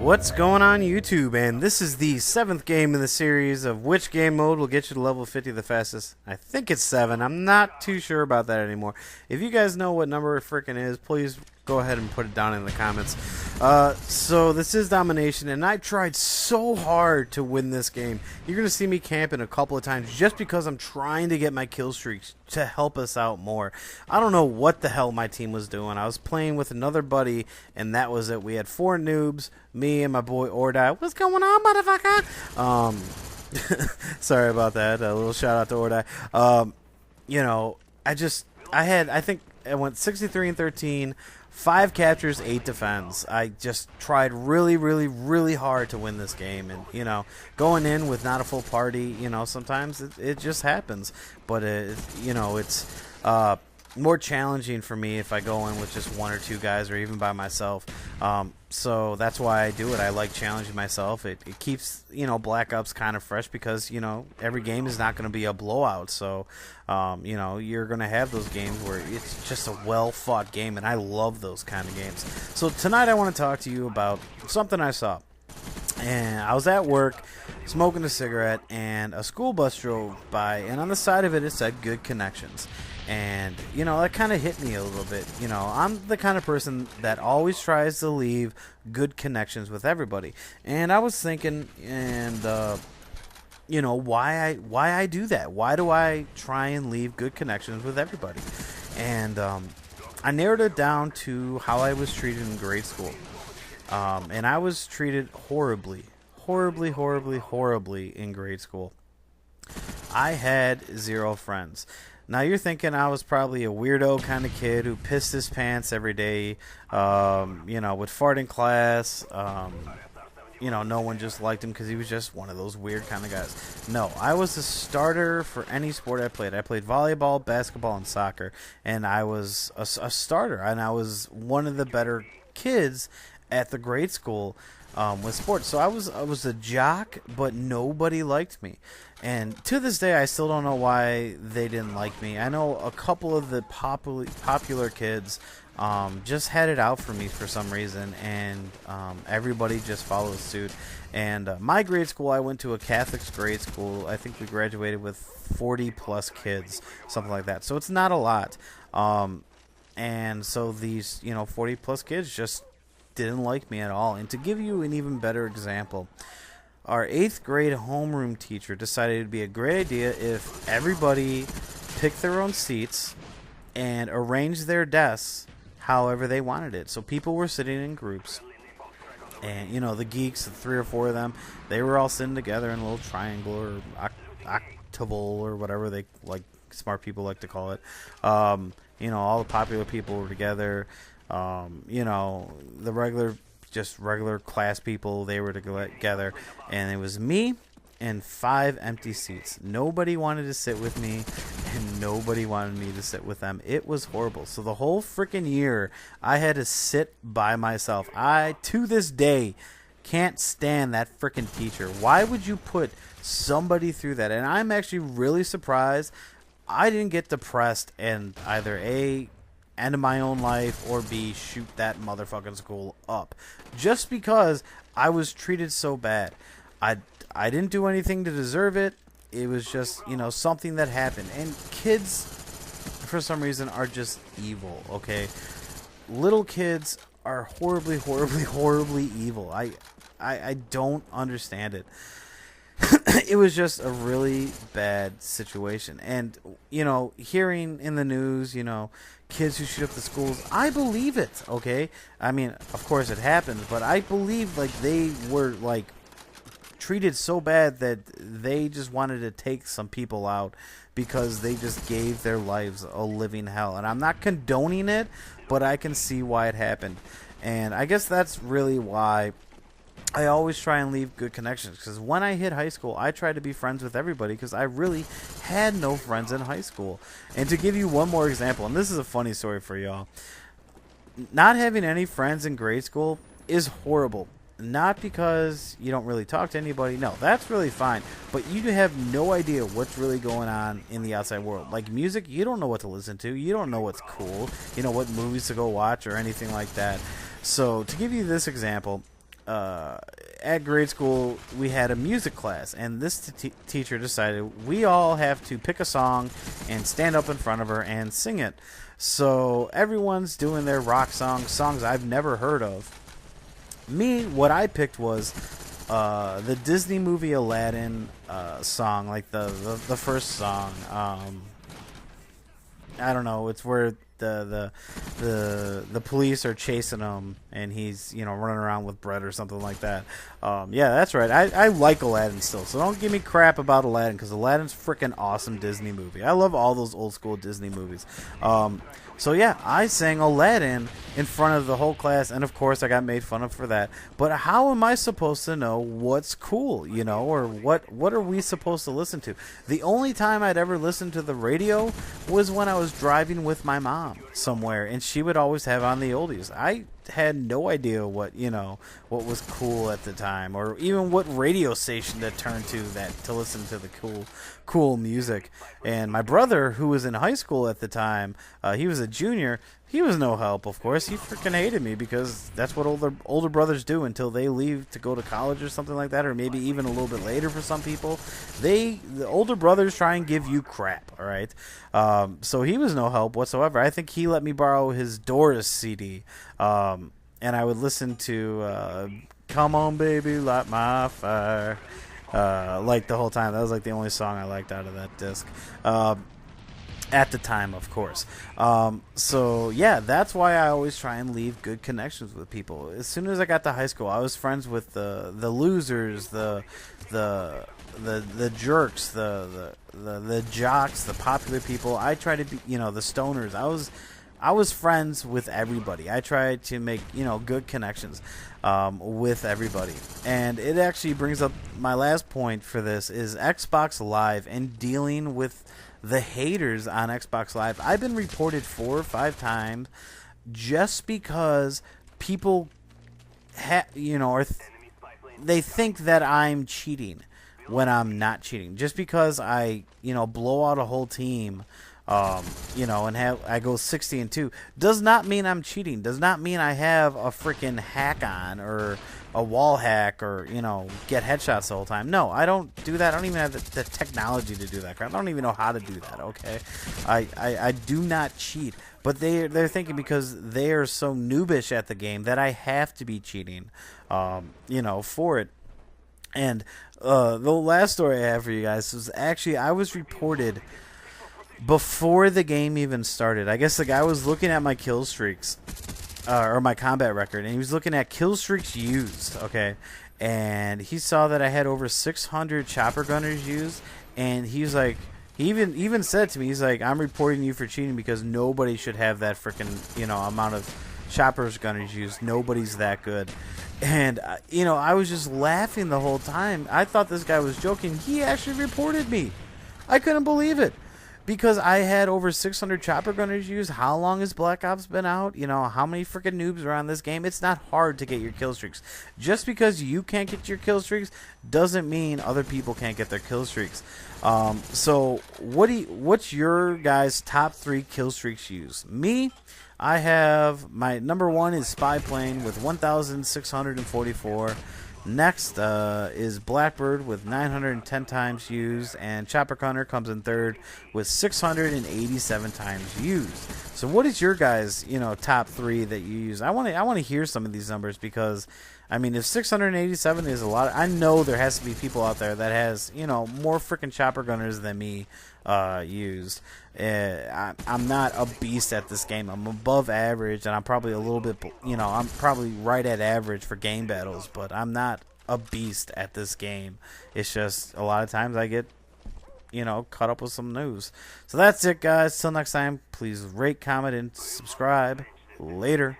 What's going on YouTube? And this is the 7th game in the series of which game mode will get you to level 50 the fastest. I think it's 7. I'm not too sure about that anymore. If you guys know what number it frickin' is, please go ahead and put it down in the comments. So this is Domination, and I tried so hard to win this game. You're going to see me camping a couple of times just because I'm trying to get my kill streaks to help us out more. I don't know what the hell my team was doing. I was playing with another buddy, and that was it. We had 4 noobs, me and my boy Ordai. What's going on, motherfucker? Sorry about that. A little shout out to Ordai. You know, I think I went 63 and 13. 5 captures, 8 defends. I just tried really hard to win this game, and you know, going in with not a full party, you know, sometimes it just happens. But you know, it's more challenging for me if I go in with just 1 or 2 guys, or even by myself. So that's why I do it. I like challenging myself. It keeps, you know, Black Ops kind of fresh because, you know, every game is not going to be a blowout. So, you know, you're going to have those games where it's just a well-fought game, and I love those kind of games. So tonight I want to talk to you about something I saw. And I was at work smoking a cigarette, and a school bus drove by, and on the side of it, it said good connections. And, you know, that kind of hit me a little bit. You know, I'm the kind of person that always tries to leave good connections with everybody. And I was thinking, and, you know, why I do that. Why do I try and leave good connections with everybody? And I narrowed it down to how I was treated in grade school. And I was treated horribly in grade school. I had 0 friends. Now you're thinking I was probably a weirdo kind of kid who pissed his pants every day, you know, would fart in class. You know, no one just liked him because he was just one of those weird kind of guys. No, I was a starter for any sport I played. I played volleyball, basketball, and soccer, and I was a starter, and I was one of the better kids at the grade school with sports. So I was a jock, but nobody liked me. And to this day, I still don't know why they didn't like me. I know a couple of the popular kids just had it out for me for some reason, and everybody just followed suit. And my grade school, I went to a Catholic grade school. I think we graduated with 40 plus kids, something like that. So it's not a lot. And so these, you know, 40 plus kids just didn't like me at all. And to give you an even better example, our 8th grade homeroom teacher decided it would be a great idea if everybody picked their own seats and arranged their desks however they wanted it. So people were sitting in groups, and you know, the geeks, the 3 or 4 of them, they were all sitting together in a little triangle or octaval or whatever they like, smart people like to call it. You know, all the popular people were together. You know, the regular class people, they were together, and it was me and 5 empty seats. Nobody wanted to sit with me, and nobody wanted me to sit with them. It was horrible. So the whole freaking year, I had to sit by myself. I, to this day, can't stand that freaking teacher. Why would you put somebody through that? And I'm actually really surprised I didn't get depressed and either A, end of my own life, or B, shoot that motherfucking school up, just because I was treated so bad. I didn't do anything to deserve it. It was just, you know, something that happened. And kids, for some reason, are just evil. Okay, little kids are horribly evil. I don't understand it. It was just a really bad situation. And, you know, hearing in the news, you know, kids who shoot up the schools, I believe it, okay? I mean, of course it happens, but I believe, like, they were, like, treated so bad that they just wanted to take some people out because they just gave their lives a living hell. And I'm not condoning it, but I can see why it happened. And I guess that's really why I always try and leave good connections, because when I hit high school, I tried to be friends with everybody because I really had no friends in high school. And to give you one more example, and this is a funny story for y'all, not having any friends in grade school is horrible. Not because you don't really talk to anybody. No, that's really fine. But you have no idea what's really going on in the outside world. Like music, you don't know what to listen to. You don't know what's cool. You know what movies to go watch or anything like that. So to give you this example, at grade school we had a music class, and this teacher decided we all have to pick a song and stand up in front of her and sing it. So everyone's doing their rock songs I've never heard of. Me, what I picked was the Disney movie Aladdin song, like the first song. I don't know. It's where the police are chasing him, and he's running around with bread or something like that. Yeah, that's right. I like Aladdin still, so don't give me crap about Aladdin, because Aladdin's freaking awesome Disney movie. I love all those old school Disney movies. So yeah, I sang Aladdin in front of the whole class, and of course I got made fun of for that. But how am I supposed to know what's cool, or what are we supposed to listen to? The only time I'd ever listened to the radio was when I was driving with my mom somewhere, and she would always have on the oldies. I had no idea what was cool at the time, or even what radio station to turn to listen to the cool music. And my brother, who was in high school at the time, he was a junior. He was no help, of course. He freaking hated me, because that's what older brothers do until they leave to go to college or something like that, or maybe even a little bit later for some people. The older brothers try and give you crap, all right? So he was no help whatsoever. I think he let me borrow his Doris CD, and I would listen to Come On Baby, Light My Fire, like the whole time. That was like the only song I liked out of that disc. At the time, of course. So yeah, that's why I always try and leave good connections with people. As soon as I got to high school, I was friends with the losers, the jerks, the jocks, the popular people. I tried to be, the stoners. I was friends with everybody. I tried to make good connections with everybody. And it actually brings up my last point for this is Xbox Live and dealing with the haters on Xbox Live. I've been reported 4 or 5 times just because people they think that I'm cheating when I'm not cheating. Just because I blow out a whole team, and I go 60-2 does not mean I'm cheating. Does not mean I have a freaking hack on, or a wall hack, or get headshots the whole time. No, I don't do that. I don't even have the technology to do that crap. I don't even know how to do that. Okay, I do not cheat. But they're thinking because they are so noobish at the game that I have to be cheating, for it. And the last story I have for you guys was actually I was reported before the game even started. I guess the guy was looking at my kill streaks, or my combat record, and he was looking at kill streaks used, okay? And he saw that I had over 600 chopper gunners used, and he was like, he even said to me, he's like, I'm reporting you for cheating because nobody should have that freaking, amount of choppers gunners used. Nobody's that good. And, I was just laughing the whole time. I thought this guy was joking. He actually reported me. I couldn't believe it. Because I had over 600 chopper gunners used. How long has Black Ops been out? How many freaking noobs are on this game? It's not hard to get your kill streaks. Just because you can't get your kill streaks doesn't mean other people can't get their kill streaks. So what's your guys' top 3 kill streaks used? Me, I have my number 1 is Spy Plane with 1,644. Next is Blackbird with 910 times used, and Chopper Gunner comes in third with 687 times used. So what is your guys, top 3 that you use? I want to hear some of these numbers, because if 687 is a lot, I know there has to be people out there that has, more freaking Chopper Gunners than me used. I'm not a beast at this game. I'm above average, and I'm probably a little bit, I'm probably right at average for game battles, but I'm not a beast at this game. It's just a lot of times I get, caught up with some news. So that's it, guys. Till next time, please rate, comment, and subscribe. Later.